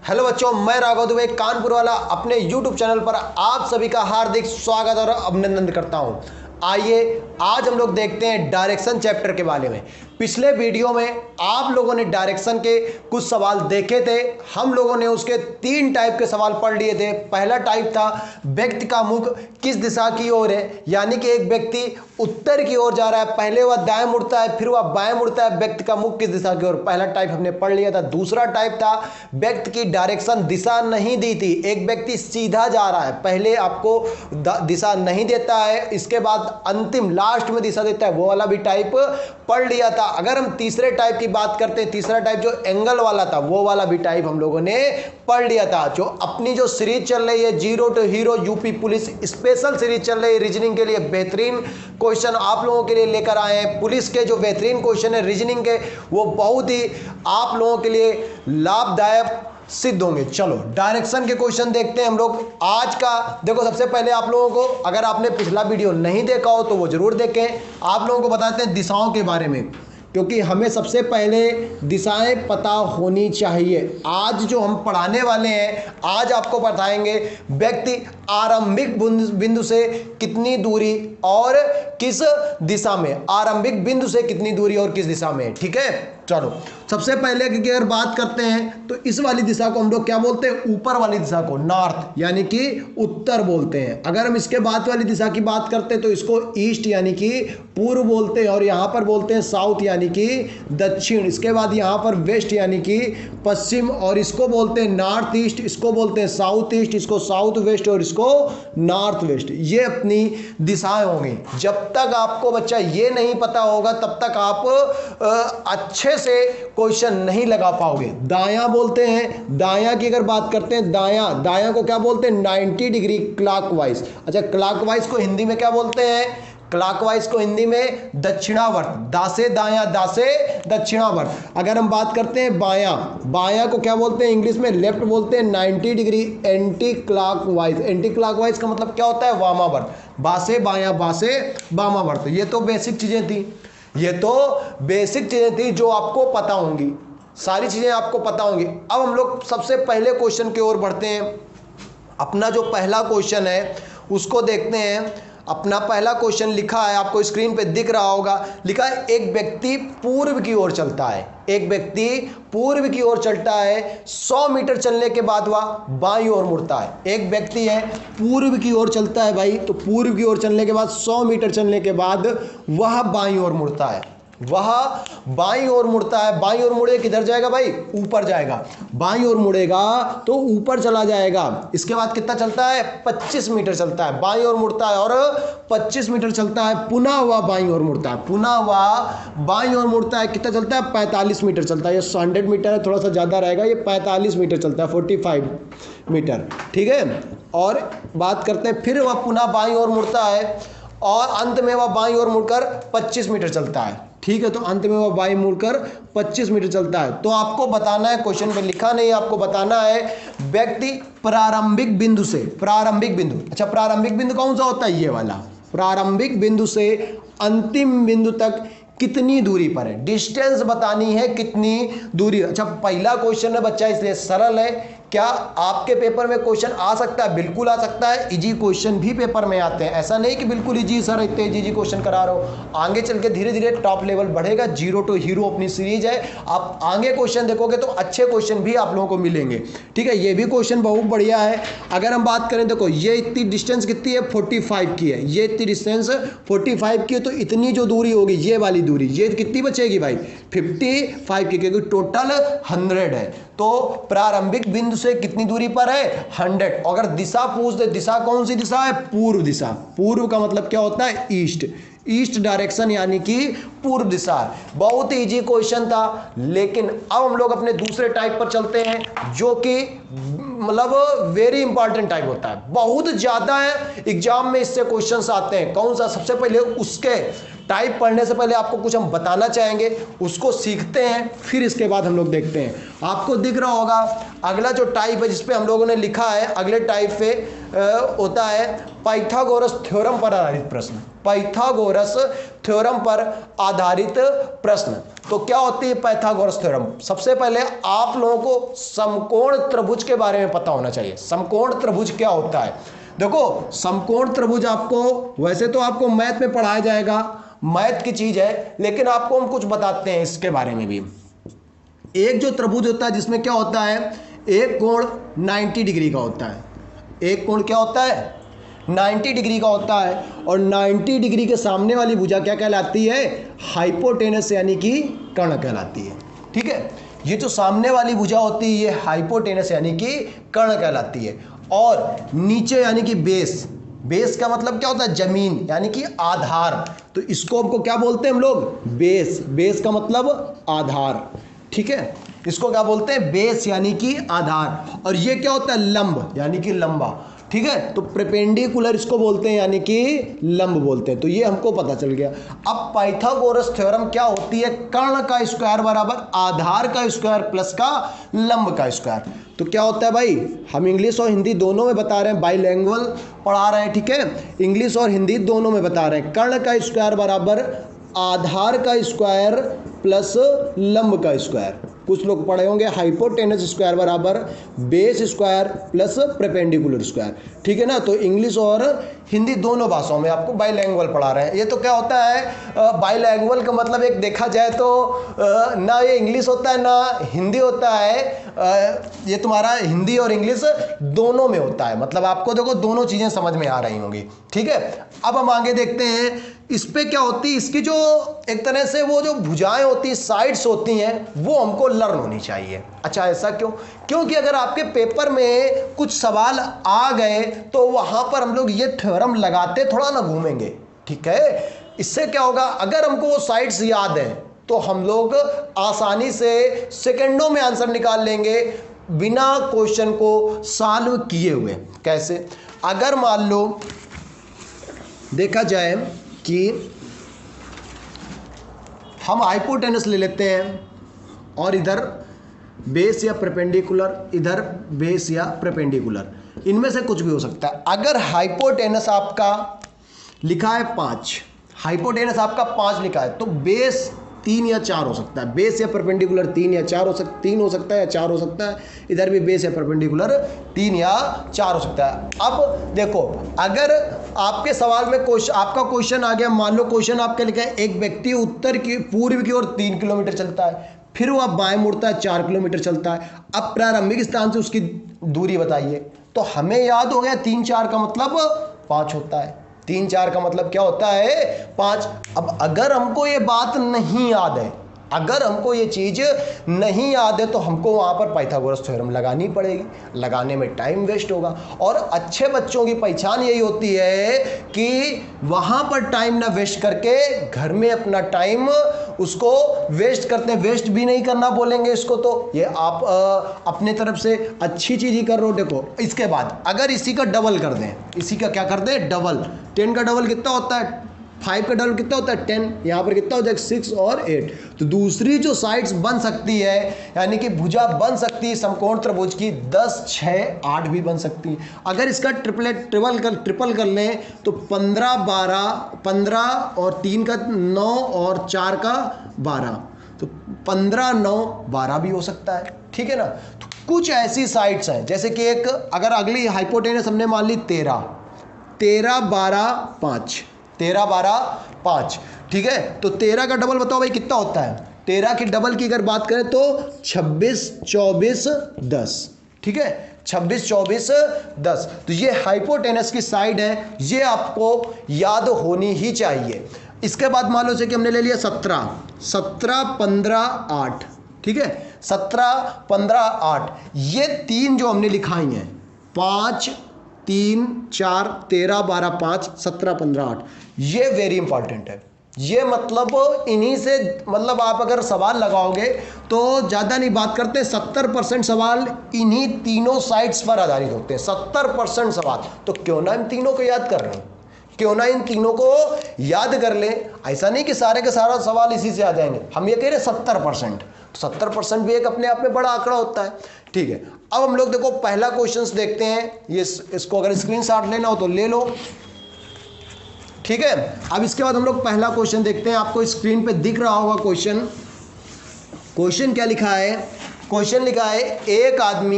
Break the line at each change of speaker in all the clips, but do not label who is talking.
Hello बच्चों, मैं राघव दुबे कानपुर वाला अपने YouTube चैनल पर आप सभी का हार्दिक स्वागत और अभिनंदन करता हूं। आइए आज हम लोग देखते हैं डायरेक्शन चैप्टर के बारे में। पिछले वीडियो में आप लोगों ने डायरेक्शन के कुछ सवाल देखे थे। हम लोगों ने उसके 3 टाइप के सवाल पढ़ लिए थे। पहला टाइप था व्यक्ति का मुख किस दिशा की ओर है, यानी कि एक व्यक्ति उत्तर की ओर जा रहा है, पहले वह दाएं मुड़ता है फिर वह बाएं मुड़ता है, व्यक्ति का मुख किस दिशा की ओर। पहला टाइप हमने पढ़ लिया था। दूसरा टाइप था व्यक्ति की डायरेक्शन दिशा नहीं दी थी, एक व्यक्ति सीधा जा रहा है, पहले आपको दिशा नहीं देता है, इसके बाद अंतिम लास्ट में दिशा देता है, वो वाला भी टाइप पढ़ लिया था। अगर हम तीसरे टाइप की बात करते हैं, तीसरा टाइप जो एंगल वाला था, वो वाला भी टाइप हम लोगों ने पढ़ लिया था। जो अपनी जो सीरीज चल रही है zero to hero UP police special series चल रही है, रीजनिंग के लिए बेहतरीन क्वेश्चन आप लोगों के लिए लेकर आए हैं। पुलिस के जो बेहतरीन क्वेश्चन है रीजनिंग के, वो बहुत ही आप लोगों के लिए लाभदायक सिद्ध होंगे। चलो डायरेक्शन के क्वेश्चन देखते हैं हम लोग आज का। देखो सबसे पहले आप लोगों को, अगर आपने पिछला वीडियो नहीं देखा हो तो वो जरूर देखें। आप लोगों को बताते हैं दिशाओं के बारे में, क्योंकि हमें सबसे पहले दिशाएं पता होनी चाहिए। आज जो हम पढ़ाने वाले हैं, आज आपको बताएंगे व्यक्ति आरंभिक बिंदु से कितनी दूरी और किस दिशा में, आरंभिक बिंदु से कितनी दूरी और किस दिशा में। ठीक है, चलो सबसे पहले की अगर बात करते हैं तो इस वाली दिशा को हम लोग क्या बोलते हैं, ऊपर वाली दिशा को नॉर्थ यानी कि उत्तर बोलते हैं। अगर हम इसके बाद वाली दिशा की बात करते हैं तो इसको ईस्ट यानी कि पूर्व बोलते हैं, और यहाँ पर बोलते हैं साउथ यानी कि दक्षिण। इसके बाद यहाँ पर वेस्ट यानी कि पश्चिम, और इसको बोलते हैं नॉर्थ ईस्ट, इसको बोलते हैं साउथ ईस्ट, इसको साउथ वेस्ट और इसको नॉर्थ वेस्ट। ये अपनी दिशाएं होंगी। जब तक आपको बच्चा ये नहीं पता होगा तब तक आप अच्छे से क्वेश्चन नहीं लगा पाओगे। दायां बोलते हैं, दायां की अगर बात करते हैं, दायां, दायां को क्या बोलते हैं, 90 डिग्री क्लॉकवाइज। अच्छा, क्लॉकवाइज को हिंदी में क्या बोलते हैं, क्लॉकवाइज को हिंदी में दक्षिणावर्त, दा से दायां, दा से दक्षिणावर्त। अगर हम बात करते हैं बायां, बायां को क्या बोलते हैं, इंग्लिश में लेफ्ट बोलते हैं, 90 degree anti clockwise. Anti clockwise का मतलब क्या होता है, वामावर्त, बा से बायां, बा से वामावर्त। ये तो बेसिक चीजें थी, ये तो बेसिक चीजें थी जो आपको पता होंगी, सारी चीजें आपको पता होंगी। अब हम लोग सबसे पहले क्वेश्चन की ओर बढ़ते हैं। अपना जो पहला क्वेश्चन है उसको देखते हैं। अपना पहला क्वेश्चन लिखा है, आपको स्क्रीन पे दिख रहा होगा, लिखा है एक व्यक्ति पूर्व की ओर चलता है, एक व्यक्ति पूर्व की ओर चलता है, 100 मीटर चलने के बाद वह बाईं ओर मुड़ता है। एक व्यक्ति है पूर्व की ओर चलता है भाई, तो पूर्व की ओर चलने के बाद 100 मीटर चलने के बाद वह बाईं ओर मुड़ता है, वह बाईं ओर मुड़ता है। बाईं ओर मुड़े किधर जाएगा भाई, ऊपर जाएगा। बाईं ओर मुड़ेगा तो ऊपर चला जाएगा। इसके बाद कितना चलता है, 25 मीटर चलता है, बाईं ओर मुड़ता है और 25 मीटर चलता है, पुनः वह बाईं ओर मुड़ता है, पुनः वह बाईं ओर मुड़ता है। कितना चलता है, 45 मीटर चलता है। ये 100 मीटर है, थोड़ा सा ज़्यादा रहेगा, ये 45 मीटर चलता है, 45 मीटर। ठीक है, और बात करते हैं, फिर वह पुनः बाईं ओर मुड़ता है और अंत में वह बाईं ओर मुड़कर 25 मीटर चलता है। ठीक है, तो अंत में वह बाईं मुड़कर 25 मीटर चलता है। तो आपको बताना है, क्वेश्चन पे लिखा नहीं, आपको बताना है व्यक्ति प्रारंभिक बिंदु से, प्रारंभिक बिंदु, अच्छा प्रारंभिक बिंदु कौन सा होता है, ये वाला, प्रारंभिक बिंदु से अंतिम बिंदु तक कितनी दूरी पर है, डिस्टेंस बतानी है कितनी दूरी। अच्छा पहला क्वेश्चन है बच्चा, इसलिए सरल है। क्या आपके पेपर में क्वेश्चन आ सकता है, बिल्कुल आ सकता है। इजी क्वेश्चन भी पेपर में आते हैं, ऐसा नहीं कि बिल्कुल इजी सर इतने इजी क्वेश्चन करा रहे हो। आगे चल के धीरे धीरे टॉप लेवल बढ़ेगा, जीरो टू हीरो अपनी सीरीज है, आप आगे क्वेश्चन देखोगे तो अच्छे क्वेश्चन भी आप लोगों को मिलेंगे। ठीक है, ये भी क्वेश्चन बहुत बढ़िया है। अगर हम बात करें, देखो ये इतनी डिस्टेंस कितनी है, 45 की है, ये इतनी डिस्टेंस 45 की है, तो इतनी जो दूरी होगी, ये वाली दूरी, ये कितनी बचेगी भाई, 55 की, क्योंकि टोटल 100 है। तो प्रारंभिक बिंदु से कितनी दूरी पर है, 100। अगर दिशा पूछ दे, दिशा कौन सी दिशा है, पूर्व दिशा। पूर्व का मतलब क्या होता है, ईस्ट, ईस्ट डायरेक्शन यानी कि पूर्व दिशा। बहुत ही इजी क्वेश्चन था। लेकिन अब हम लोग अपने दूसरे टाइप पर चलते हैं, जो कि मतलब वेरी इंपॉर्टेंट टाइप होता है, बहुत ज्यादा है, एग्जाम में इससे क्वेश्चंस आते हैं। कौन सा, सबसे पहले उसके टाइप पढ़ने से पहले आपको कुछ हम बताना चाहेंगे, उसको सीखते हैं, फिर इसके बाद हम लोग देखते हैं। आपको दिख रहा होगा अगला जो टाइप है जिसपे हम लोगों ने लिखा है, अगले टाइप पे होता है पाइथागोरस थ्योरम पर आधारित प्रश्न। पाइथागोरस थ्योरम पर आधारित प्रश्न। तो क्या होती है पाइथागोरस थ्योरम? सबसे पहले आप लोगों को समकोण त्रिभुज के बारे में पता होना चाहिए। समकोण त्रिभुज क्या होता है? देखो, समकोण त्रिभुज आपको वैसे तो आपको मैथ में पढ़ाया जाएगा, मैथ की चीज है, लेकिन आपको हम कुछ बताते हैं इसके बारे में भी। एक जो त्रिभुज होता है जिसमें क्या होता है, एक कोण 90 डिग्री का होता है। एक कोण क्या होता है? 90 डिग्री का होता है। और 90 डिग्री के सामने वाली भुजा क्या कहलाती है? हाइपोटेनस यानी कि कर्ण कहलाती है। ठीक है, ये जो सामने वाली भुजा होती है ये हाइपोटेनस यानी कि कर्ण कहलाती है। और नीचे यानी कि बेस, बेस का मतलब क्या होता है? जमीन यानी कि आधार। तो इसको हमको क्या बोलते हैं हम लोग? बेस। बेस का मतलब आधार। ठीक है, इसको क्या बोलते हैं? बेस यानी कि आधार। और ये क्या होता है? लंब यानी कि लंबा। ठीक है, तो परपेंडिकुलर इसको बोलते हैं यानी कि लंब बोलते हैं। तो ये हमको पता चल गया। अब पाइथागोरस थ्योरम क्या होती है? कर्ण का स्क्वायर बराबर आधार का स्क्वायर प्लस का लंब का स्क्वायर। तो क्या होता है भाई, हम इंग्लिश और हिंदी दोनों में बता रहे हैं, बाइलैंग्वेल पढ़ा रहे हैं। ठीक है, इंग्लिश और हिंदी दोनों में बता रहे हैं। कर्ण का स्क्वायर बराबर आधार का स्क्वायर प्लस लंब का स्क्वायर। कुछ लोग पढ़े होंगे हाइपोटेनस स्क्वायर बराबर base square plus perpendicular square. ठीक है ना, तो इंग्लिश और हिंदी दोनों भाषाओं में आपको बाइलैंग्वेल पढ़ा रहे हैं। ये तो क्या होता है, बाइलैंग्वेल का मतलब एक देखा जाए तो ना ये इंग्लिश होता है ना हिंदी होता है, ये तुम्हारा हिंदी और इंग्लिश दोनों में होता है। मतलब आपको देखो दोनों चीजें समझ में आ रही होंगी। ठीक है, अब हम आगे देखते हैं इस पे क्या होती है। इसकी जो एक तरह से वो जो भुजाएं होती है, साइड्स होती हैं, वो हमको लर्न होनी चाहिए। अच्छा, ऐसा क्यों? क्योंकि अगर आपके पेपर में कुछ सवाल आ गए तो वहां पर हम लोग ये थ्योरम लगाते थोड़ा ना घूमेंगे। ठीक है, इससे क्या होगा, अगर हमको वो साइड्स याद है तो हम लोग आसानी से सेकंडों में आंसर निकाल लेंगे बिना क्वेश्चन को सॉल्व किए हुए। कैसे? अगर मान लो देखा जाए कि हम हाइपोटेनस ले लेते हैं और इधर बेस या परपेंडिकुलर, इधर बेस या परपेंडिकुलर, इनमें से कुछ भी हो सकता है। अगर हाइपोटेनस आपका लिखा है 5, हाइपोटेनस आपका 5 लिखा है, तो बेस 3 या 4 हो सकता है। बेस या परपेंडिकुलर 3 या 4 हो सकता है, 3 हो सकता है या 4 हो सकता है। इधर भी बेस या परपेंडिकुलर 3 या 4 हो सकता है। अब देखो, अगर आपके सवाल में आपका क्वेश्चन आ गया, मान लो क्वेश्चन आपका लिखा है एक व्यक्ति उत्तर की पूर्व की ओर 3 किलोमीटर चलता है, फिर वो बाएं मुड़ता है 4 किलोमीटर चलता है। अब प्रारंभिक स्थान से उसकी दूरी बताइए। तो हमें याद हो गया 3 4 का मतलब 5 होता है। 3 4 का मतलब क्या होता है? 5। अब अगर हमको ये बात नहीं याद है, अगर हमको ये चीज नहीं याद है, तो हमको वहां पर पाइथागोरस थ्योरम लगानी पड़ेगी। लगाने में टाइम वेस्ट होगा। और अच्छे बच्चों की पहचान यही होती है कि वहां पर टाइम ना वेस्ट करके घर में अपना टाइम उसको वेस्ट करते हैं। वेस्ट भी नहीं करना बोलेंगे इसको, तो ये आप अपने तरफ से अच्छी चीज ही कर रहे हो। देखो, इसके बाद अगर इसी का डबल कर दें, इसी का क्या कर दें? डबल। 10 का डबल कितना होता है? 5 का डबल कितना होता है? 10। यहाँ पर कितना हो जाएगा? 6 और 8। तो दूसरी जो साइड्स बन सकती है, यानी कि भुजा बन सकती है समकोण त्रिभुज की, 10 6 8 भी बन सकती है। अगर इसका ट्रिपल कर लें तो 15 12, 15 और 3 का 9 और 4 का 12, तो 15 9 12 भी हो सकता है। ठीक है ना, तो कुछ ऐसी साइड्स हैं, जैसे कि एक अगर अगली हाइपोटेनस हमने मान ली 13 12 5, 13 12 5। ठीक है, तो 13 का डबल बताओ भाई कितना होता है? 13 की डबल की अगर बात करें तो 26 24 10। ठीक है, 26 24 10। तो ये हाइपोटेनस की साइड है, ये आपको याद होनी ही चाहिए। इसके बाद मान लो कि हमने ले लिया 17 15 8। ठीक है, 17 15 8, ये 3 जो हमने लिखाई हैं, 5 3 4 13 12 5 17 15 8, ये वेरी इंपॉर्टेंट है। ये मतलब इन्हीं से, मतलब आप अगर सवाल लगाओगे तो ज़्यादा नहीं बात करते, 70% सवाल इन्हीं तीनों साइड्स पर आधारित होते हैं। 70% सवाल, तो क्यों ना इन तीनों को याद कर रहे हैं, क्यों ना इन तीनों को याद कर लें। ऐसा नहीं कि सारे के सारा सवाल इसी से आ जाएंगे, हम ये कह रहे 70%। तो 70% भी एक अपने आप में बड़ा आंकड़ा होता है। ठीक है, अब हम लोग देखो पहला क्वेश्चन देखते हैं। ये इसको अगर स्क्रीनशॉट लेना हो तो ले लो। ठीक है, अब इसके बाद हम लोग पहला क्वेश्चन देखते हैं। आपको स्क्रीन पे दिख रहा होगा क्वेश्चन। क्वेश्चन क्या लिखा है, क्वेश्चन लिखा है एक आदमी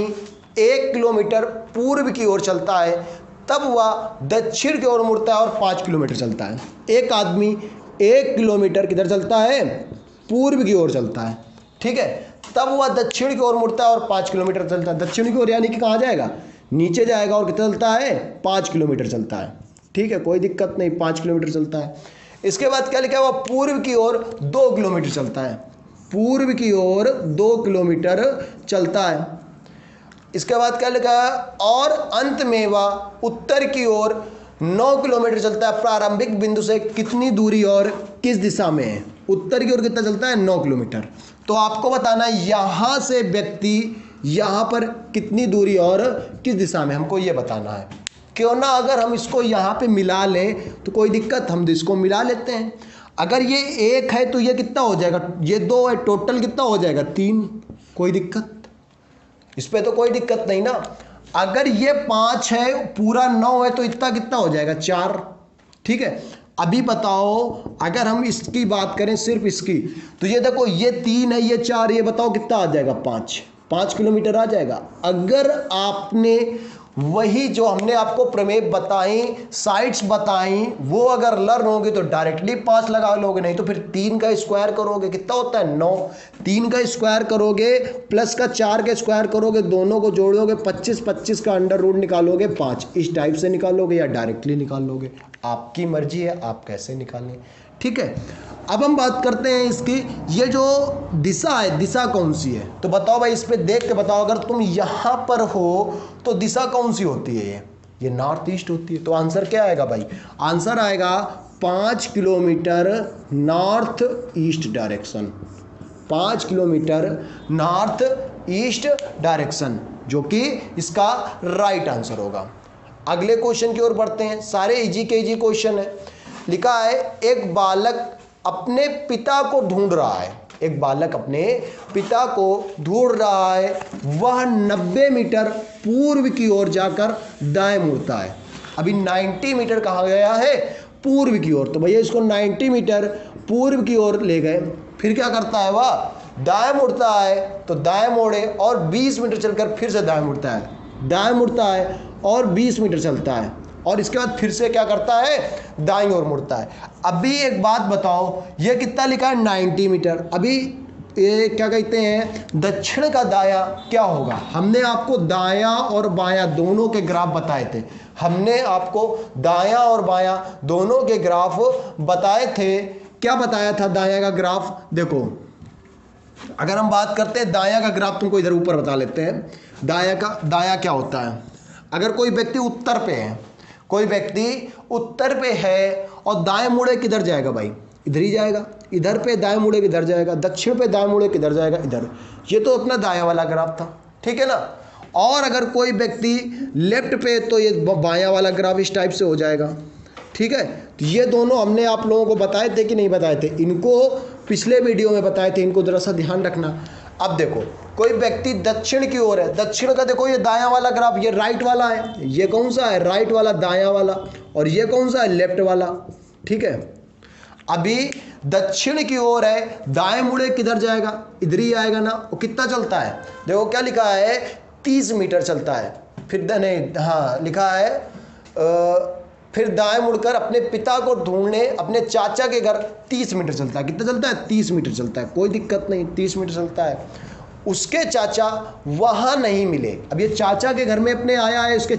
1 किलोमीटर पूर्व की ओर चलता है, तब वह दक्षिण की ओर मुड़ता है और 5 किलोमीटर चलता है। एक आदमी 1 किलोमीटर किधर चलता है, पूर्व की ओर चलता है, ठीक है, तब वह दक्षिण की ओर मुड़ता है और 5 किलोमीटर चलता है। दक्षिण की ओर यानी कि कहाँ जाएगा, नीचे जाएगा और कितना चलता है, 5 किलोमीटर चलता है, ठीक है, कोई दिक्कत नहीं, 5 किलोमीटर चलता है। इसके बाद क्या लिखा है, वह पूर्व की ओर 2 किलोमीटर चलता है, पूर्व की ओर 2 किलोमीटर चलता है। इसके बाद क्या लिखा है, और अंत में वह उत्तर की ओर 9 किलोमीटर चलता है। प्रारंभिक बिंदु से कितनी दूरी और किस दिशा में है, उत्तर की ओर कितना चलता है, 9 किलोमीटर। तो आपको बताना है यहां से व्यक्ति यहां पर कितनी दूरी और किस दिशा में, हमको ये बताना है। क्यों ना अगर हम इसको यहाँ पे मिला लें तो कोई दिक्कत, हम इसको मिला लेते हैं। अगर ये 1 है तो ये कितना हो जाएगा, ये 2 है, टोटल कितना हो जाएगा, 3, कोई दिक्कत इस पे तो कोई दिक्कत नहीं ना। अगर ये 5 है, पूरा 9 है, तो इतना कितना हो जाएगा, 4, ठीक है। अभी बताओ अगर हम इसकी बात करें, सिर्फ इसकी, तो ये देखो ये 3 है, ये 4, ये बताओ कितना आ जाएगा, 5 किलोमीटर आ जाएगा। अगर आपने वही जो हमने आपको प्रमेय बताई, साइड्स बताई, वो अगर लर्न होगी तो डायरेक्टली 5 लगा लोगे, नहीं तो फिर 3 का स्क्वायर करोगे, कितना होता है, 9, 3 का स्क्वायर करोगे प्लस का 4 का स्क्वायर करोगे, दोनों को जोड़ोगे, 25 का अंडर रूट निकालोगे 5, इस टाइप से निकालोगे या डायरेक्टली निकाल लोगे, आपकी मर्जी है आप कैसे निकालें, ठीक है। अब हम बात करते हैं इसकी, ये जो दिशा है, दिशा कौन सी है, तो बताओ भाई, इस पे देख के बताओ, अगर तुम यहां पर हो तो दिशा कौन सी होती है, ये नॉर्थ ईस्ट होती है। तो आंसर क्या आएगा भाई, आंसर आएगा 5 kilometre north east direction, 5 kilometre north east direction, जो कि इसका राइट आंसर होगा। अगले क्वेश्चन की ओर बढ़ते हैं, सारे इजी के इजी क्वेश्चन है। लिखा है एक बालक अपने पिता को ढूंढ रहा है, एक बालक अपने पिता को ढूंढ रहा है, वह 90 मीटर पूर्व की ओर जाकर दाएं मुड़ता है। अभी 90 मीटर कहाँ गया है, पूर्व की ओर, तो भैया इसको 90 मीटर पूर्व की ओर ले गए, फिर क्या करता है, वह दाएं मुड़ता है, तो दाएं मोड़े और 20 मीटर चलकर फिर से दाएं मुड़ता है, दाएं मुड़ता है और 20 मीटर चलता है, और इसके बाद फिर से क्या करता है, दाईं ओर मुड़ता है। अभी एक बात बताओ, ये कितना लिखा है, 90 मीटर। अभी ये क्या कहते हैं, दक्षिण का दाया क्या होगा, हमने आपको दाया और बाया दोनों के ग्राफ बताए थे, हमने आपको दाया और बाया दोनों के ग्राफ बताए थे। क्या बताया था दाया का ग्राफ, देखो अगर हम बात करते हैं दाया का ग्राफ, तुमको इधर ऊपर बता लेते हैं, दाया क्या होता है। अगर कोई व्यक्ति उत्तर पे है, कोई व्यक्ति उत्तर पे है और दाएं मुड़े किधर जाएगा भाई, इधर ही जाएगा, इधर पे दाएं मुड़े किधर जाएगा, दक्षिण पे दाएं मुड़े किधर जाएगा, इधर। ये तो अपना दाया वाला ग्राफ था, ठीक है ना। और अगर कोई व्यक्ति लेफ्ट पे, तो ये बायां वाला ग्राफ इस टाइप से हो जाएगा, ठीक है। तो ये दोनों हमने आप लोगों को बताए थे कि नहीं बताए थे, इनको पिछले वीडियो में बताए थे, इनको जरा सा ध्यान रखना। अब देखो कोई व्यक्ति दक्षिण की ओर है, दक्षिण का देखो ये दायां वाला ग्राफ, ये राइट वाला है, ये कौन सा है, राइट वाला, दायां वाला, और ये कौन सा है, लेफ्ट वाला, ठीक है। अभी दक्षिण की ओर है, दाएं मुड़े किधर जाएगा, इधर ही आएगा ना, वो कितना चलता है, देखो क्या लिखा है, 30 मीटर चलता है, फिर नहीं, हाँ लिखा है फिर दाएं मुड़कर अपने पिता को ढूंढने अपने चाचा के घर 30 मीटर चलता है, कितना चलता है, 30 मीटर चलता है, कोई दिक्कत नहीं, 30 मीटर चलता है। उसके चाचा वहां नहीं मिले, अब ये चाचा के घर में अपने आया है, इसके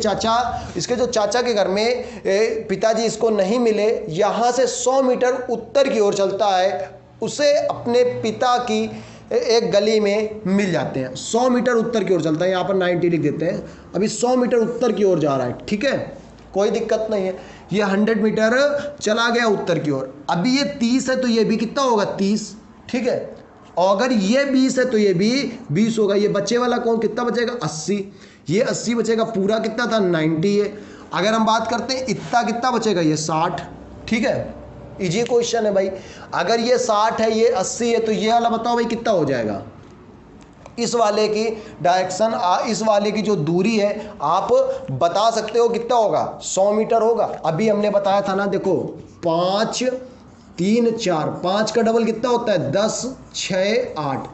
जो चाचा के घर में पिताजी इसको नहीं मिले, यहाँ से 100 मीटर उत्तर की ओर चलता है, उसे अपने पिता की एक गली में मिल जाते हैं। 100 मीटर उत्तर की ओर चलता है, यहाँ पर 90 लिख देते हैं, अभी 100 मीटर उत्तर की ओर जा रहा है, ठीक है, कोई दिक्कत नहीं है। ये 100 मीटर चला गया उत्तर की ओर, अभी ये 30 है तो ये भी कितना होगा, 30, ठीक है। और अगर ये 20 है तो ये भी 20 होगा। ये बच्चे वाला कौन, कितना बचेगा, 80, ये 80 बचेगा, पूरा कितना था, 90 है। अगर हम बात करते हैं इतना कितना बचेगा, ये 60, ठीक है। इजी क्वेश्चन है भाई, अगर ये 60 है, ये 80 है, तो ये वाला बताओ भाई कितना हो जाएगा। इस वाले की डायरेक्शन, इस वाले की जो दूरी है आप बता सकते हो कितना होगा, 100 मीटर होगा। अभी हमने बताया था ना, देखो 5 3 4, 5 का डबल कितना होता है, 10 6 8,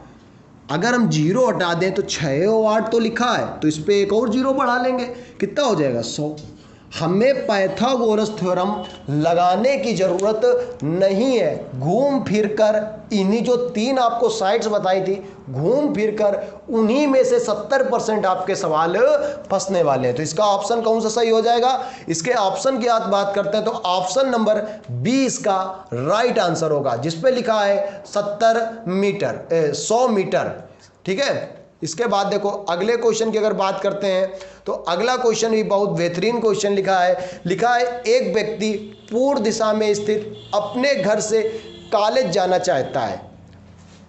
अगर हम जीरो हटा दें तो 6 और 8 तो लिखा है, तो इस पर एक और जीरो बढ़ा लेंगे, कितना हो जाएगा 100। हमें पाइथागोरस थ्योरम लगाने की जरूरत नहीं है। घूम फिर कर इन्हीं जो 3 आपको साइड्स बताई थी, घूम फिर कर उन्हीं में से 70% आपके सवाल फंसने वाले हैं। तो इसका ऑप्शन कौन सा सही हो जाएगा? इसके ऑप्शन की आज बात करते हैं तो ऑप्शन नंबर 20 का राइट आंसर होगा, जिसपे लिखा है 100 मीटर। ठीक है। इसके बाद देखो अगले क्वेश्चन की अगर बात करते हैं तो अगला क्वेश्चन भी बहुत बेहतरीन क्वेश्चन लिखा है एक व्यक्ति पूर्व दिशा में स्थित अपने घर से कॉलेज जाना चाहता है।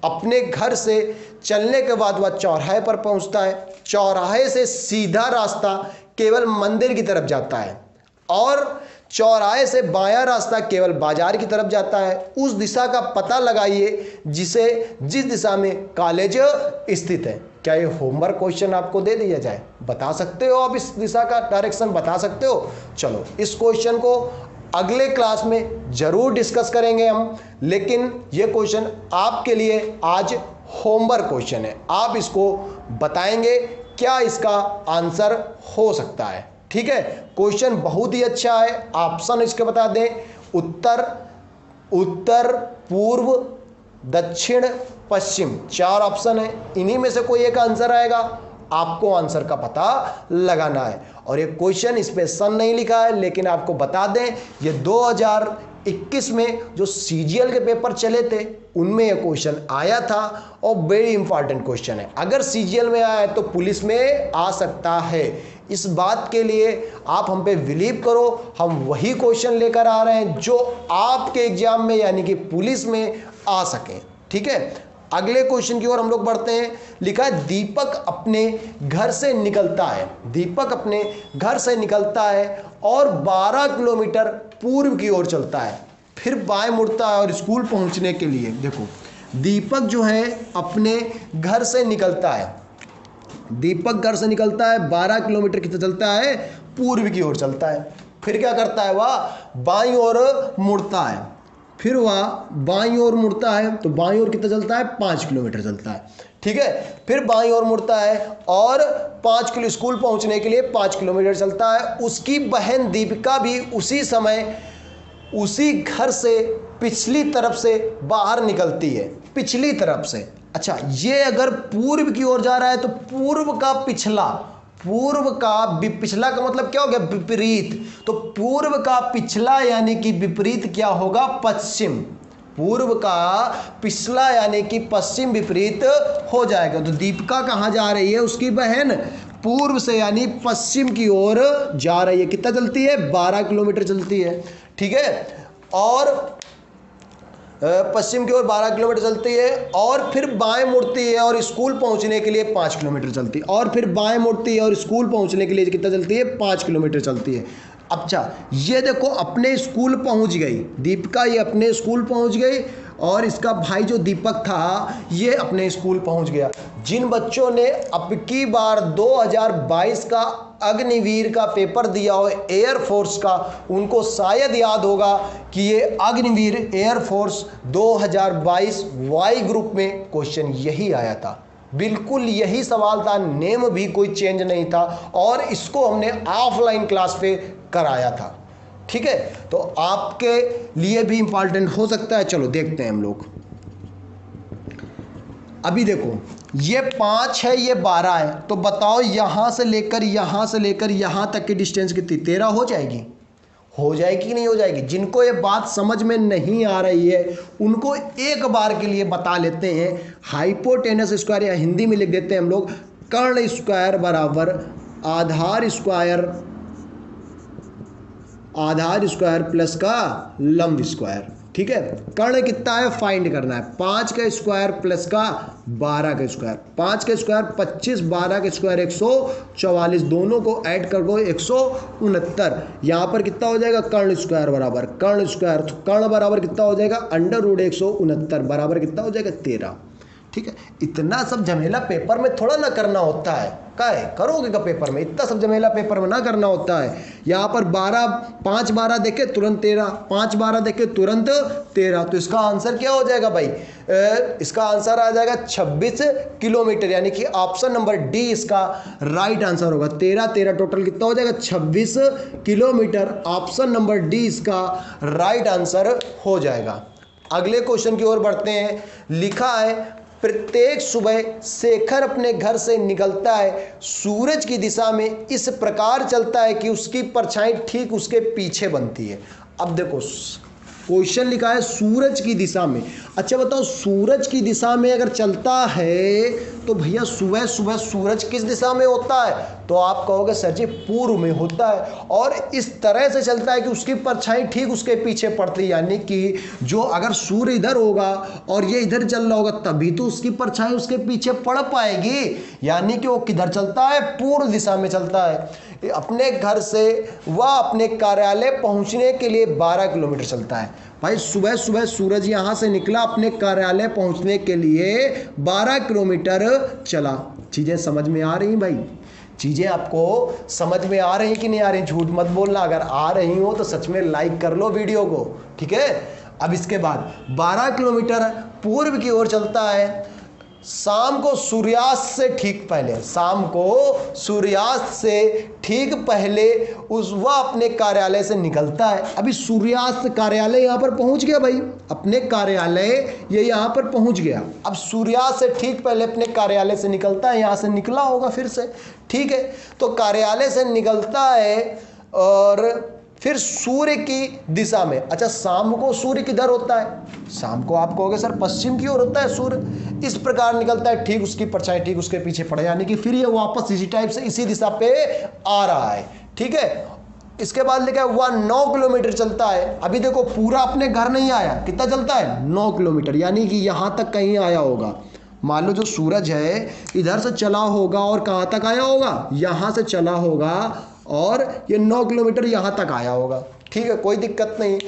अपने घर से चलने के बाद वह चौराहे पर पहुंचता है। चौराहे से सीधा रास्ता केवल मंदिर की तरफ जाता है और चौराहे से बायां रास्ता केवल बाजार की तरफ जाता है। उस दिशा का पता लगाइए जिस दिशा में कॉलेज स्थित है। क्या ये होमवर्क क्वेश्चन आपको दे दिया जाए? बता सकते हो आप? इस दिशा का डायरेक्शन बता सकते हो? चलो इस क्वेश्चन को अगले क्लास में जरूर डिस्कस करेंगे हम, लेकिन ये क्वेश्चन आपके लिए आज होमवर्क क्वेश्चन है। आप इसको बताएंगे क्या इसका आंसर हो सकता है। ठीक है। क्वेश्चन बहुत ही अच्छा है। ऑप्शन इसके बता दें, उत्तर, पूर्व, दक्षिण, पश्चिम, 4 ऑप्शन है। इन्हीं में से कोई एक आंसर आएगा, आपको आंसर का पता लगाना है। और ये क्वेश्चन इस पे सन नहीं लिखा है, लेकिन आपको बता दें ये 2021 में जो सीजीएल के पेपर चले थे उनमें ये क्वेश्चन आया था और वेरी इंपॉर्टेंट क्वेश्चन है। अगर सीजीएल में आया है तो पुलिस में आ सकता है। इस बात के लिए आप हम पे बिलीव करो, हम वही क्वेश्चन लेकर आ रहे हैं जो आपके एग्जाम में यानी कि पुलिस में आ सके। ठीक है। अगले क्वेश्चन की ओर हम लोग बढ़ते हैं। लिखा है दीपक अपने घर से निकलता है। दीपक अपने घर से निकलता है और 12 किलोमीटर पूर्व की ओर चलता है, फिर बाएं मुड़ता है और स्कूल पहुंचने के लिए, देखो दीपक जो है अपने घर से निकलता है। दीपक घर से निकलता है, 12 किलोमीटर कितना चलता है? पूर्व की ओर चलता है। फिर क्या करता है? वह बाईं ओर मुड़ता है। फिर वह बाईं ओर मुड़ता है तो बाईं ओर कितना चलता है? 5 किलोमीटर चलता है। ठीक है। फिर बाईं ओर मुड़ता है और 5 किलो स्कूल पहुंचने के लिए 5 किलोमीटर चलता है। उसकी बहन दीपिका भी उसी समय उसी घर से पिछली तरफ से बाहर निकलती है, पिछली तरफ से। अच्छा, ये अगर पूर्व की ओर जा रहा है तो पूर्व का पिछला, पूर्व का पिछला का मतलब क्या हो गया? विपरीत। तो पूर्व का पिछला यानी कि विपरीत क्या होगा? पश्चिम। पूर्व का पिछला यानी कि पश्चिम विपरीत हो जाएगा। तो दीपिका कहाँ जा रही है? उसकी बहन पूर्व से यानी पश्चिम की ओर जा रही है। कितना चलती है? 12 किलोमीटर चलती है। ठीक है। और पश्चिम की ओर 12 किलोमीटर चलती है और फिर बाएं मुड़ती है और स्कूल पहुंचने के लिए 5 किलोमीटर चलती है। और फिर बाएं मुड़ती है और स्कूल पहुंचने के लिए कितना चलती है? 5 किलोमीटर चलती है। अच्छा, ये देखो अपने स्कूल पहुंच गई दीपिका, ये अपने स्कूल पहुंच गई और इसका भाई जो दीपक था ये अपने स्कूल पहुंच गया। जिन बच्चों ने अब की बार 2022 का अग्निवीर का पेपर दिया हो एयरफोर्स का, उनको शायद याद होगा कि ये अग्निवीर एयरफोर्स 2022 वाई ग्रुप में क्वेश्चन यही आया था। बिल्कुल यही सवाल था, नेम भी कोई चेंज नहीं था और इसको हमने ऑफलाइन क्लास पे कराया था। ठीक है। तो आपके लिए भी इंपॉर्टेंट हो सकता है। चलो देखते हैं हम लोग। अभी देखो ये 5 है, ये 12 है, तो बताओ यहां से लेकर यहां तक की डिस्टेंस कितनी? 13 हो जाएगी? हो जाएगी कि नहीं हो जाएगी? जिनको ये बात समझ में नहीं आ रही है उनको एक बार के लिए बता लेते हैं। हाइपोटेनस स्क्वायर या हिंदी में लिख देते हैं हम लोग, कर्ण स्क्वायर बराबर आधार स्क्वायर प्लस का लंब स्क्वायर। ठीक है। कर्ण कितना है फाइंड करना है। 5 का स्क्वायर प्लस का 12 का स्क्वायर। 5 का स्क्वायर 25, 12 का स्क्वायर 144, दोनों को ऐड कर दो 169। यहाँ पर कितना हो जाएगा? कर्ण स्क्वायर बराबर कर्ण स्क्वायर, तो कर्ण बराबर कितना हो जाएगा? √169 बराबर कितना हो जाएगा? 13। ठीक है। इतना सब झमेला पेपर में थोड़ा ना करना होता है, पक्का है, करोगे का पेपर में, इतना सब जमेला पेपर में ना करना होता है। यहाँ पर 5 12 देखे तुरंत 13, 5 12 देखे तुरंत 13, तो इसका आंसर क्या हो जाएगा भाई? इसका आंसर आ जाएगा 26 किलोमीटर, यानी कि ऑप्शन नंबर डी इसका राइट आंसर होगा। 13 13 टोटल कितना हो जाएगा? 26 किलोमीटर। ऑप्शन नंबर डी इसका राइट आंसर हो जाएगा। अगले क्वेश्चन की ओर बढ़ते हैं। लिखा है प्रत्येक सुबह शेखर अपने घर से निकलता है, सूरज की दिशा में इस प्रकार चलता है कि उसकी परछाई ठीक उसके पीछे बनती है। अब देखो क्वेश्चन लिखा है सूरज की दिशा में। अच्छा बताओ, सूरज की दिशा में अगर चलता है तो भैया सुबह सुबह सूरज किस दिशा में होता है? तो आप कहोगे सर जी पूर्व में होता है, और इस तरह से चलता है कि उसकी परछाई ठीक उसके पीछे पड़ती है, यानी कि जो अगर सूर्य इधर होगा और ये इधर चल रहा होगा तभी तो उसकी परछाई उसके पीछे पड़ पाएगी, यानी कि वो किधर चलता है? पूर्व दिशा में चलता है। अपने घर से वह अपने कार्यालय पहुंचने के लिए 12 किलोमीटर चलता है। भाई सुबह सुबह सूरज यहाँ से निकला, अपने कार्यालय पहुंचने के लिए 12 किलोमीटर चला। चीज़ें समझ में आ रही भाई? चीज़ें आपको समझ में आ रही कि नहीं आ रही? झूठ मत बोलना, अगर आ रही हो तो सच में लाइक कर लो वीडियो को, ठीक है। अब इसके बाद 12 किलोमीटर पूर्व की ओर चलता है। शाम को सूर्यास्त से ठीक पहले, शाम को सूर्यास्त से ठीक पहले वह अपने कार्यालय से निकलता है। अभी सूर्यास्त कार्यालय यहाँ पर पहुँच गया भाई, अपने कार्यालय ये यहाँ पर पहुँच गया। अब सूर्यास्त से ठीक पहले अपने कार्यालय से निकलता है, यहाँ से निकला होगा फिर से, ठीक है। तो कार्यालय से निकलता है और फिर सूर्य की दिशा में। अच्छा शाम को सूर्य किधर होता है? शाम को आप कहोगे सर पश्चिम की ओर होता है सूर्य। इस प्रकार निकलता है, ठीक उसकी परछाई ठीक उसके पीछे पड़े, यानी कि फिर ये वापस इसी टाइप से इसी दिशा पे आ रहा है, ठीक है। इसके बाद लिखा है वह 9 किलोमीटर चलता है। अभी देखो पूरा अपने घर नहीं आया, कितना चलता है? 9 किलोमीटर, यानी कि यहाँ तक कहीं आया होगा। मान लो जो सूरज है इधर से चला होगा और कहाँ तक आया होगा? यहाँ से चला होगा और ये 9 किलोमीटर यहाँ तक आया होगा, ठीक है, कोई दिक्कत नहीं।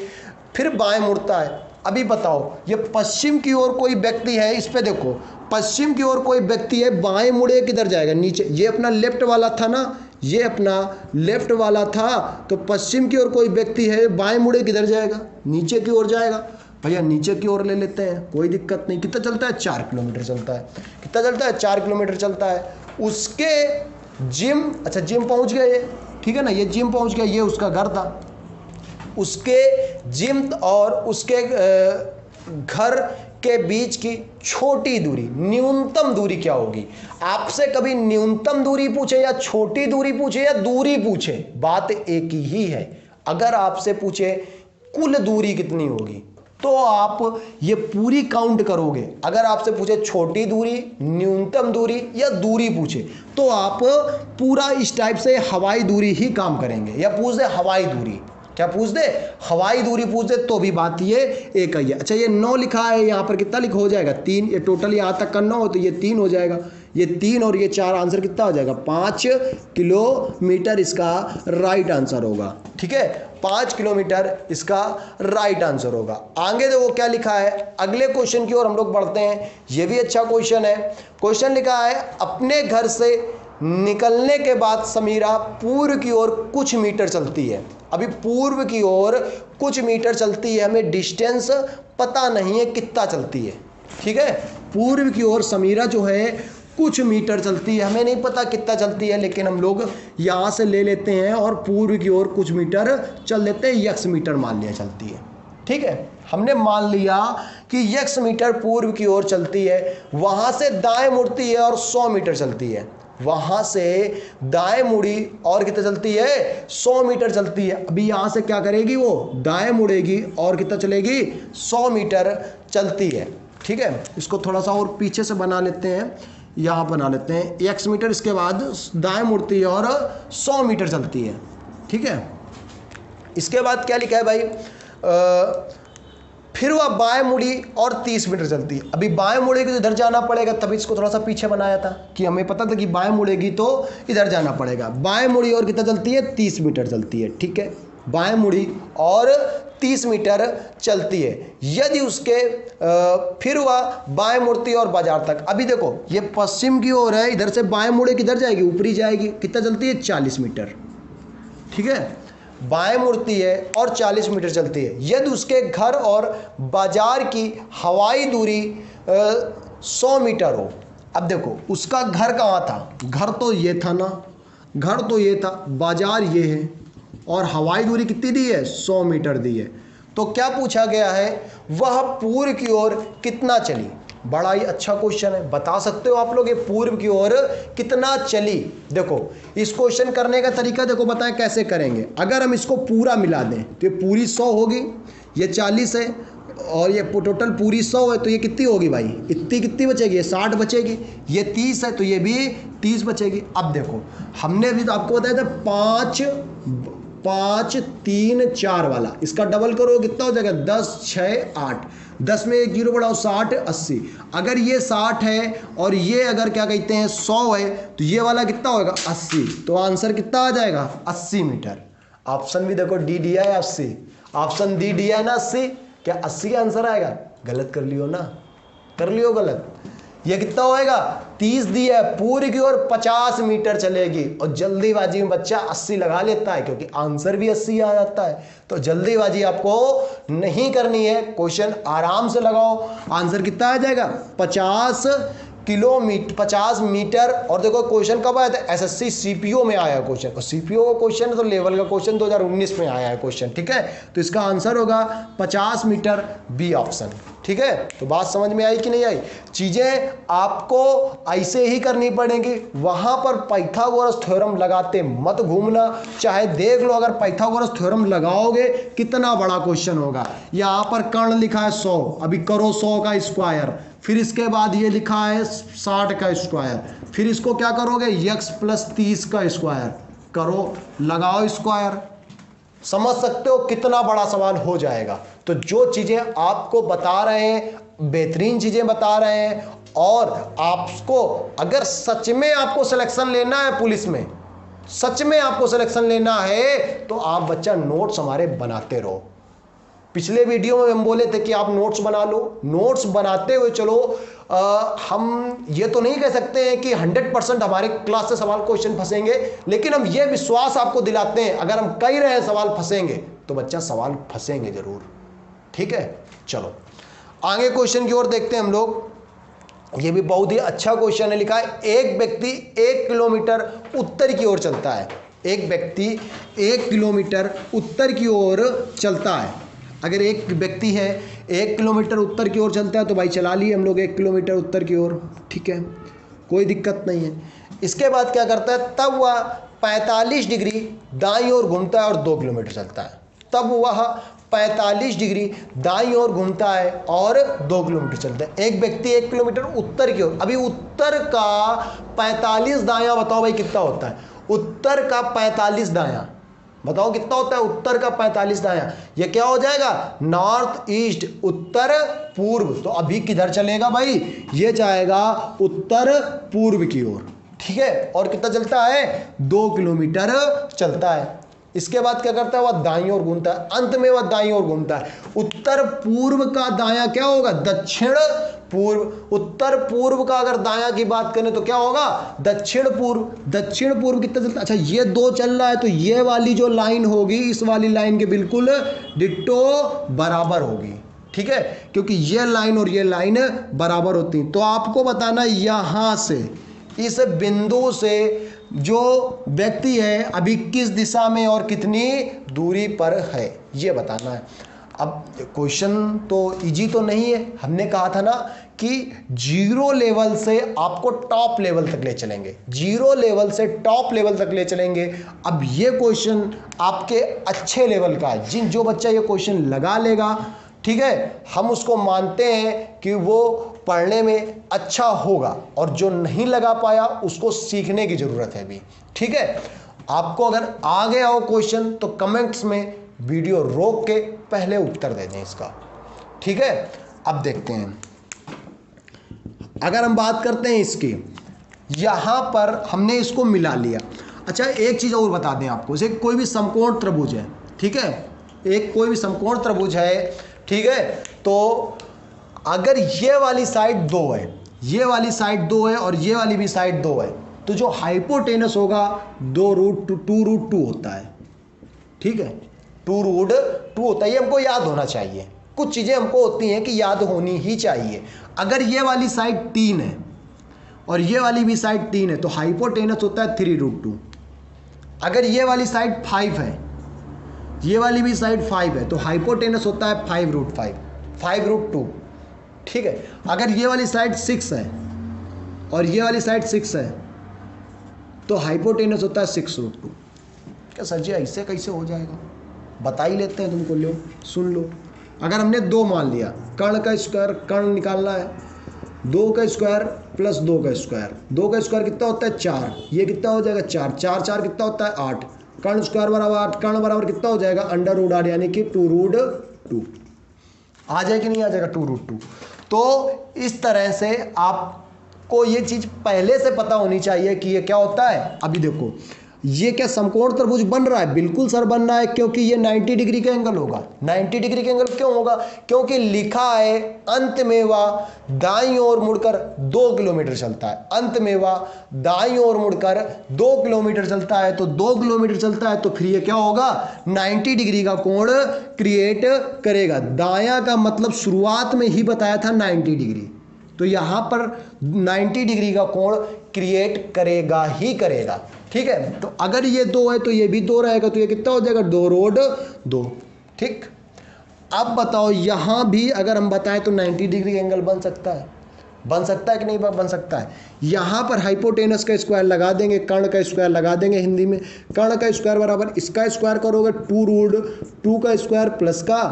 फिर बाएं मुड़ता है। अभी बताओ ये पश्चिम की ओर कोई व्यक्ति है, इस पे देखो पश्चिम की ओर कोई व्यक्ति है, बाएं मुड़े किधर जाएगा? नीचे। ये अपना लेफ्ट वाला था ना, ये अपना लेफ्ट वाला था, तो पश्चिम की ओर कोई व्यक्ति है, बाएं मुड़े किधर जाएगा? नीचे की ओर जाएगा। भैया नीचे की ओर ले लेते हैं, कोई दिक्कत नहीं। कितना चलता है? 4 किलोमीटर चलता है। कितना चलता है? 4 किलोमीटर चलता है। उसके जिम, अच्छा जिम पहुंच गया ये, ठीक है ना, ये जिम पहुंच गया, ये उसका घर था। उसके जिम और उसके घर के बीच की छोटी दूरी, न्यूनतम दूरी क्या होगी? आपसे कभी न्यूनतम दूरी पूछे या छोटी दूरी पूछे या दूरी पूछे, बात एक ही है। अगर आपसे पूछे कुल दूरी कितनी होगी तो आप ये पूरी काउंट करोगे। अगर आपसे पूछे छोटी दूरी, न्यूनतम दूरी या दूरी पूछे तो आप पूरा इस टाइप से हवाई दूरी ही काम करेंगे, या पूछ दे हवाई दूरी, क्या पूछ दे? हवाई दूरी पूछ दे तो भी बात ये एक ही है। अच्छा ये 9 लिखा है, यहाँ पर कितना लिखा हो जाएगा? 3। ये टोटल यहाँ तक करना हो तो ये 3 हो जाएगा, ये 3 और ये 4, आंसर कितना हो जाएगा? 5 किलोमीटर इसका राइट आंसर होगा, ठीक है। 5 किलोमीटर इसका राइट आंसर होगा। आगे देखो क्या लिखा है, अगले क्वेश्चन की ओर हम लोग बढ़ते हैं। ये भी अच्छा क्वेश्चन है। क्वेश्चन लिखा है अपने घर से निकलने के बाद समीरा पूर्व की ओर कुछ मीटर चलती है। अभी पूर्व की ओर कुछ मीटर चलती है, हमें डिस्टेंस पता नहीं है कितना चलती है, ठीक है। पूर्व की ओर समीरा जो है कुछ मीटर चलती है, हमें नहीं पता कितना चलती है, लेकिन हम लोग यहाँ से ले लेते हैं और पूर्व की ओर कुछ मीटर चल लेते हैं, x मीटर मान लिया चलती है, ठीक है। हमने मान लिया कि x मीटर पूर्व की ओर चलती है, वहाँ से दाएं मुड़ती है और 100 मीटर चलती है। वहाँ से दाएं मुड़ी और कितना चलती है? 100 मीटर चलती है। अभी यहाँ से क्या करेगी? वो दाएं मुड़ेगी और कितना चलेगी? 100 मीटर चलती है, ठीक है। इसको थोड़ा सा और पीछे से बना लेते हैं, यहाँ बना लेते हैं x मीटर, इसके बाद दाएं मुड़ती है और 100 मीटर चलती है, ठीक है। इसके बाद क्या लिखा है भाई? फिर वह बाएं मुड़ी और 30 मीटर चलती है। अभी बाएं मुड़ेगी तो इधर जाना पड़ेगा, तभी इसको थोड़ा सा पीछे बनाया था कि हमें पता था कि बाएं मुड़ेगी तो इधर जाना पड़ेगा। बाएं मुड़ी और कितना चलती है? 30 मीटर चलती है, ठीक है। बाएं मुड़ी और 30 मीटर चलती है। यदि उसके फिर वह बाएं मुड़ती और बाजार तक, अभी देखो ये पश्चिम की ओर है, इधर से बाएं मुड़े किधर जाएगी, ऊपरी जाएगी। कितना चलती है, 40 मीटर। ठीक है, बाएं मुड़ती है और 40 मीटर चलती है। यदि उसके घर और बाजार की हवाई दूरी 100 मीटर हो। अब देखो उसका घर कहाँ था, घर तो ये था ना, घर तो ये था, बाजार ये है और हवाई दूरी कितनी दी है, 100 मीटर दी है। तो क्या पूछा गया है, वह पूर्व की ओर कितना चली। बड़ा ही अच्छा क्वेश्चन है, बता सकते हो आप लोग ये पूर्व की ओर कितना चली। देखो इस क्वेश्चन करने का तरीका देखो, बताएं कैसे करेंगे। अगर हम इसको पूरा मिला दें तो ये पूरी 100 होगी, ये 40 है और ये टोटल पूरी 100 है, तो ये कितनी होगी भाई, इतनी कितनी बचेगी, ये 60 बचेगी। ये 30 है तो ये भी 30 बचेगी। अब देखो हमने अभी तो आपको बताया था 5 5 3 4 वाला, इसका डबल करो कितना हो जाएगा, 10 6 8, 10 में एक जीरो बढ़ाओ, 60 80। अगर ये 60 है और ये अगर क्या कहते हैं 100 है, तो ये वाला कितना होगा, 80। तो आंसर कितना आ जाएगा, 80 मीटर। ऑप्शन भी देखो डी दिया है 80, ऑप्शन डी दिया है ना 80। क्या 80 का आंसर आएगा, गलत कर लियो ना, कर लियो गलत। ये कितना होएगा, 30 दिया है, पूरी की ओर 50 मीटर चलेगी। और जल्दीबाजी में बच्चा 80 लगा लेता है क्योंकि आंसर भी 80 आ जाता है। तो जल्दीबाजी आपको नहीं करनी है, क्वेश्चन आराम से लगाओ। आंसर कितना आ जाएगा, 50 किलोमीटर, 50 मीटर। और देखो क्वेश्चन कब आया था, एसएससी सीपीओ में आया क्वेश्चन, और सीपीओ का क्वेश्चन तो लेवल का क्वेश्चन 2019 में आया है क्वेश्चन। ठीक है, तो इसका आंसर होगा 50 मीटर, बी ऑप्शन। ठीक है, तो बात समझ में आई कि नहीं आई। चीजें आपको ऐसे ही करनी पड़ेंगी, वहां पर पाइथागोरस थ्योरम लगाते मत घूमना। चाहे देख लो, अगर पाइथागोरस थ्योरम लगाओगे कितना बड़ा क्वेश्चन होगा। यहां पर कर्ण लिखा है 100, अभी करो 100 का स्क्वायर, फिर इसके बाद ये लिखा है 60 का स्क्वायर, फिर इसको क्या करोगे, x + 30 का स्क्वायर करो, लगाओ स्क्वायर। समझ सकते हो कितना बड़ा सवाल हो जाएगा। तो जो चीजें आपको बता रहे हैं, बेहतरीन चीजें बता रहे हैं, और आपको अगर सच में आपको सिलेक्शन लेना है पुलिस में, सच में आपको सिलेक्शन लेना है, तो आप बच्चा नोट्स हमारे बनाते रहो। पिछले वीडियो में हम बोले थे कि आप नोट्स बना लो, नोट्स बनाते हुए चलो। हम ये तो नहीं कह सकते हैं कि 100% हमारे क्लास से सवाल क्वेश्चन फंसेंगे, लेकिन हम ये विश्वास आपको दिलाते हैं, अगर हम कह रहे हैं सवाल फंसेंगे तो बच्चा सवाल फंसेंगे जरूर। ठीक है, चलो आगे क्वेश्चन की ओर देखते हैं हम लोग। ये भी बहुत ही अच्छा क्वेश्चन है, लिखा है एक व्यक्ति 1 किलोमीटर उत्तर की ओर चलता है। एक व्यक्ति 1 किलोमीटर उत्तर की ओर चलता है। अगर एक व्यक्ति है 1 किलोमीटर उत्तर की ओर चलता है, तो भाई चला लिए हम लोग 1 किलोमीटर उत्तर की ओर। ठीक है, कोई दिक्कत नहीं है। इसके बाद क्या करता है, तब वह 45 डिग्री दाईं ओर घूमता है और 2 किलोमीटर चलता है। तब वह 45 डिग्री दाईं ओर घूमता है और 2 किलोमीटर चलता है। एक व्यक्ति 1 किलोमीटर उत्तर की ओर, अभी उत्तर का 45 दायां बताओ भाई कितना होता है, उत्तर का 45 दायां बताओ कितना होता है, उत्तर का 45 दायां। ये क्या हो जाएगा, नॉर्थ ईस्ट, उत्तर पूर्व। तो अभी किधर चलेगा भाई, ये जाएगा उत्तर पूर्व की ओर। ठीक है, और कितना चलता है, 2 किलोमीटर चलता है। इसके बाद क्या करता है, वह दाईं ओर घूमता है, अंत में वह दाईं ओर घूमता है। उत्तर पूर्व का दायां क्या होगा, दक्षिण पूर्व। उत्तर पूर्व का अगर दायां की बात करें तो क्या होगा, दक्षिण पूर्व। दक्षिण पूर्व कितना चलता है, अच्छा ये 2 चल रहा है, तो ये वाली जो लाइन होगी इस वाली लाइन के बिल्कुल डिट्टो बराबर होगी। ठीक है, क्योंकि ये लाइन और ये लाइन बराबर होती हैं। तो आपको बताना यहां से, इस बिंदु से जो व्यक्ति है अभी किस दिशा में और कितनी दूरी पर है, ये बताना है। अब क्वेश्चन तो इजी तो नहीं है, हमने कहा था ना कि 0 लेवल से आपको टॉप लेवल तक ले चलेंगे, 0 लेवल से टॉप लेवल तक ले चलेंगे। अब ये क्वेश्चन आपके अच्छे लेवल का है, जो बच्चा ये क्वेश्चन लगा लेगा, ठीक है, हम उसको मानते हैं कि वो पढ़ने में अच्छा होगा, और जो नहीं लगा पाया उसको सीखने की जरूरत है भी। ठीक है, आपको अगर आ गया हो क्वेश्चन तो कमेंट्स में वीडियो रोक के पहले उत्तर दे दें इसका। ठीक है, अब देखते हैं, अगर हम बात करते हैं इसकी, यहां पर हमने इसको मिला लिया। अच्छा एक चीज और बता दें आपको, जैसे कोई भी समकोण त्रिभुज है, ठीक है, एक कोई भी समकोण त्रिभुज है, ठीक है, तो अगर ये वाली साइड 2 है, ये वाली साइड 2 है और ये वाली भी साइड 2 है, तो जो हाइपोटेनस होगा 2√2 होता है, ठीक है, 2√2 होता है। ये हमको याद होना चाहिए, कुछ चीज़ें हमको होती हैं कि याद होनी ही चाहिए। अगर ये वाली साइड 3 है और ये वाली भी साइड 3 है तो हाइपोटेनस होता है 3√2। अगर ये वाली साइड 5 है, ये वाली भी साइड 5 है तो हाइपोटेनस होता है 5√2, ठीक है। अगर ये वाली साइड 6 है और ये वाली साइड 6 है तो हाइपोटेनस होता है 6√2। क्या सर जी ऐसे कैसे हो जाएगा, बता ही लेते हैं तुमको, लो सुन लो। अगर हमने 2 मान लिया, कर्ण का स्क्वायर, कर्ण निकालना है, 2 का स्क्वायर प्लस 2 का स्क्वायर, 2 का स्क्वायर कितना होता है 4, ये कितना हो जाएगा 4, 4 कितना होता है 8, कर्ण स्क्वायर बराबर 8, कर्ण बराबर कितना हो जाएगा √8 यानी कि 2√2 आ जाएगा कि नहीं आ जाएगा 2√2। तो इस तरह से आपको ये चीज़ पहले से पता होनी चाहिए कि ये क्या होता है। अभी देखो ये क्या समकोण त्रिभुज बन रहा है, बिल्कुल सर बन रहा है, क्योंकि ये 90 डिग्री का एंगल होगा। 90 डिग्री का एंगल क्यों होगा, क्योंकि लिखा है अंत में वह दाईं ओर मुड़कर 2 किलोमीटर चलता है, अंत में वह दाईं ओर मुड़कर 2 किलोमीटर चलता है। तो 2 किलोमीटर चलता है तो फिर ये क्या होगा 90 डिग्री का कोण क्रिएट करेगा। दायां का मतलब शुरुआत में ही बताया था 90 डिग्री, तो यहां पर 90 डिग्री का कोण क्रिएट करेगा ही करेगा, ठीक है। तो अगर ये 2 है तो ये भी 2 रहेगा, तो ये कितना हो जाएगा 2√2, ठीक। अब बताओ यहां भी अगर हम बताएं तो 90 डिग्री एंगल बन सकता है, बन सकता है कि नहीं बन सकता है। यहां पर हाइपोटेनस का स्क्वायर लगा देंगे, कर्ण का स्क्वायर लगा देंगे, हिंदी में कर्ण का स्क्वायर बराबर इसका स्क्वायर करोगे 2√2 का स्क्वायर प्लस का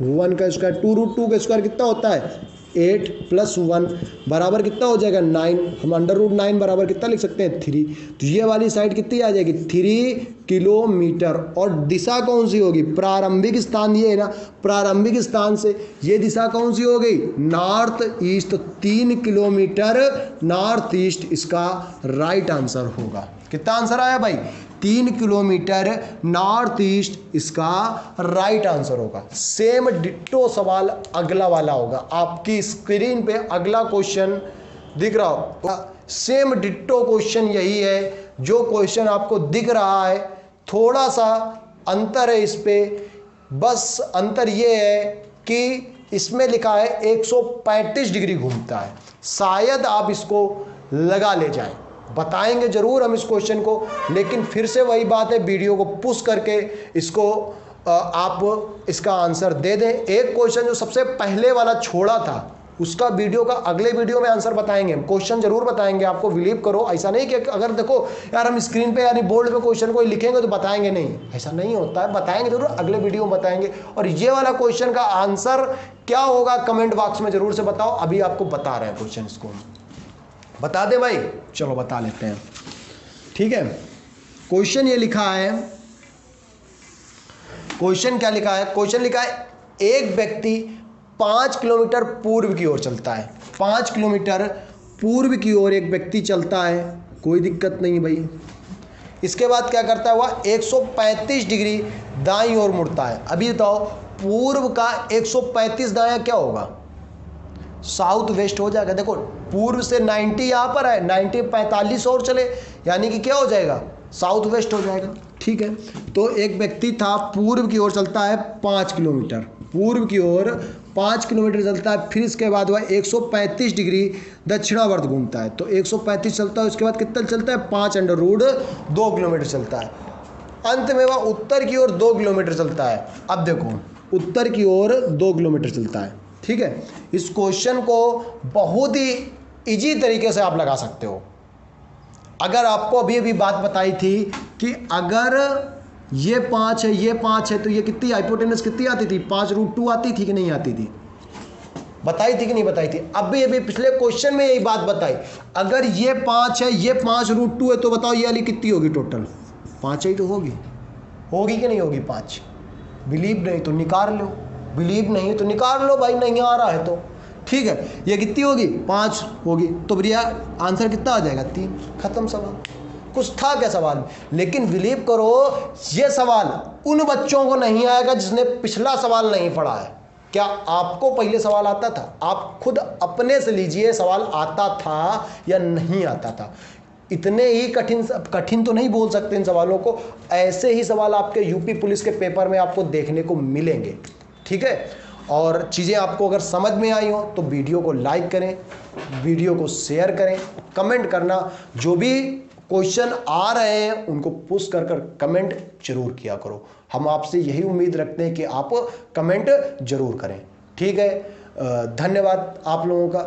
1 का स्क्वायर, 2√2 का स्क्वायर कितना होता है 8 + 1 बराबर कितना हो जाएगा 9। हम √9 बराबर कितना लिख सकते हैं 3। तो ये वाली साइड कितनी आ जाएगी 3 किलोमीटर। और दिशा कौन सी होगी, प्रारंभिक स्थान ये है ना, प्रारंभिक स्थान से ये दिशा कौन सी हो गई north east. 3 kilometre north east इसका राइट आंसर होगा। कितना आंसर आया भाई 3 किलोमीटर नॉर्थ ईस्ट इसका राइट आंसर होगा। सेम डिट्टो सवाल अगला वाला होगा, आपकी स्क्रीन पे अगला क्वेश्चन दिख रहा होगा। सेम डिट्टो क्वेश्चन यही है जो क्वेश्चन आपको दिख रहा है, थोड़ा सा अंतर है इस पे। बस अंतर ये है कि इसमें लिखा है 135 डिग्री घूमता है, शायद आप इसको लगा ले जाएं। बताएंगे जरूर हम इस क्वेश्चन को, लेकिन फिर से वही बात है, वीडियो को पुश करके इसको आप इसका आंसर दे दें। एक क्वेश्चन जो सबसे पहले वाला छोड़ा था उसका वीडियो का अगले वीडियो में आंसर बताएंगे, क्वेश्चन जरूर बताएंगे आपको, बिलीव करो। ऐसा नहीं कि अगर देखो यार हम स्क्रीन पे यानी बोर्ड पे क्वेश्चन को लिखेंगे तो बताएंगे नहीं, ऐसा नहीं होता है, बताएंगे जरूर, अगले वीडियो में बताएंगे। और ये वाला क्वेश्चन का आंसर क्या होगा कमेंट बॉक्स में जरूर से बताओ। अभी आपको बता रहे हैं क्वेश्चन, इसको बता दे भाई, चलो बता लेते हैं, ठीक है। क्वेश्चन ये लिखा है, क्वेश्चन क्या लिखा है, क्वेश्चन लिखा है एक व्यक्ति 5 किलोमीटर पूर्व की ओर चलता है। 5 किलोमीटर पूर्व की ओर एक व्यक्ति चलता है, कोई दिक्कत नहीं भाई। इसके बाद क्या करता है वह 135 डिग्री दाईं ओर मुड़ता है। अभी बताओ पूर्व का 135 दायां क्या होगा, साउथ वेस्ट हो जाएगा। देखो पूर्व से 90 यहाँ पर है, 90 45 और चले यानी कि क्या हो जाएगा साउथ वेस्ट हो जाएगा, ठीक है। तो एक व्यक्ति था पूर्व की ओर चलता है 5 किलोमीटर, पूर्व की ओर 5 किलोमीटर चलता है, फिर इसके बाद वह 135 डिग्री दक्षिणावर्त घूमता है। तो 135 चलता है, उसके बाद कितना चलता है 5√2 किलोमीटर चलता है। अंत में वह उत्तर की ओर 2 किलोमीटर चलता है। अब देखो उत्तर की ओर 2 किलोमीटर चलता है, ठीक है। इस क्वेश्चन को बहुत ही इजी तरीके से आप लगा सकते हो। अगर आपको अभी बात बताई थी कि अगर ये 5 है ये 5 है तो ये कितनी हाइपोटेनस कितनी आती थी 5√2 आती थी कि नहीं आती थी, बताई थी कि नहीं बताई थी। अभी पिछले क्वेश्चन में यही बात बताई। अगर ये 5 है ये 5√2 है तो बताओ ये वाली कितनी होगी टोटल 5 ही तो होगी, होगी कि नहीं होगी 5। बिलीव नहीं तो निकाल लो, बिलीव नहीं है तो निकाल लो भाई, नहीं आ रहा है तो ठीक है। ये कितनी होगी 5 होगी, तो भैया आंसर कितना आ जाएगा 3, खत्म सवाल। कुछ था क्या सवाल में। लेकिन बिलीव करो ये सवाल उन बच्चों को नहीं आएगा जिसने पिछला सवाल नहीं पढ़ा है। क्या आपको पहले सवाल आता था? आप खुद अपने से लीजिए, सवाल आता था या नहीं आता था। इतने ही कठिन तो नहीं बोल सकते इन सवालों को। ऐसे ही सवाल आपके यूपी पुलिस के पेपर में आपको देखने को मिलेंगे। ठीक है, और चीज़ें आपको अगर समझ में आई हो तो वीडियो को लाइक करें, वीडियो को शेयर करें, कमेंट करना। जो भी क्वेश्चन आ रहे हैं उनको पुश कर कर कमेंट जरूर किया करो। हम आपसे यही उम्मीद रखते हैं कि आप कमेंट जरूर करें। ठीक है, धन्यवाद आप लोगों का।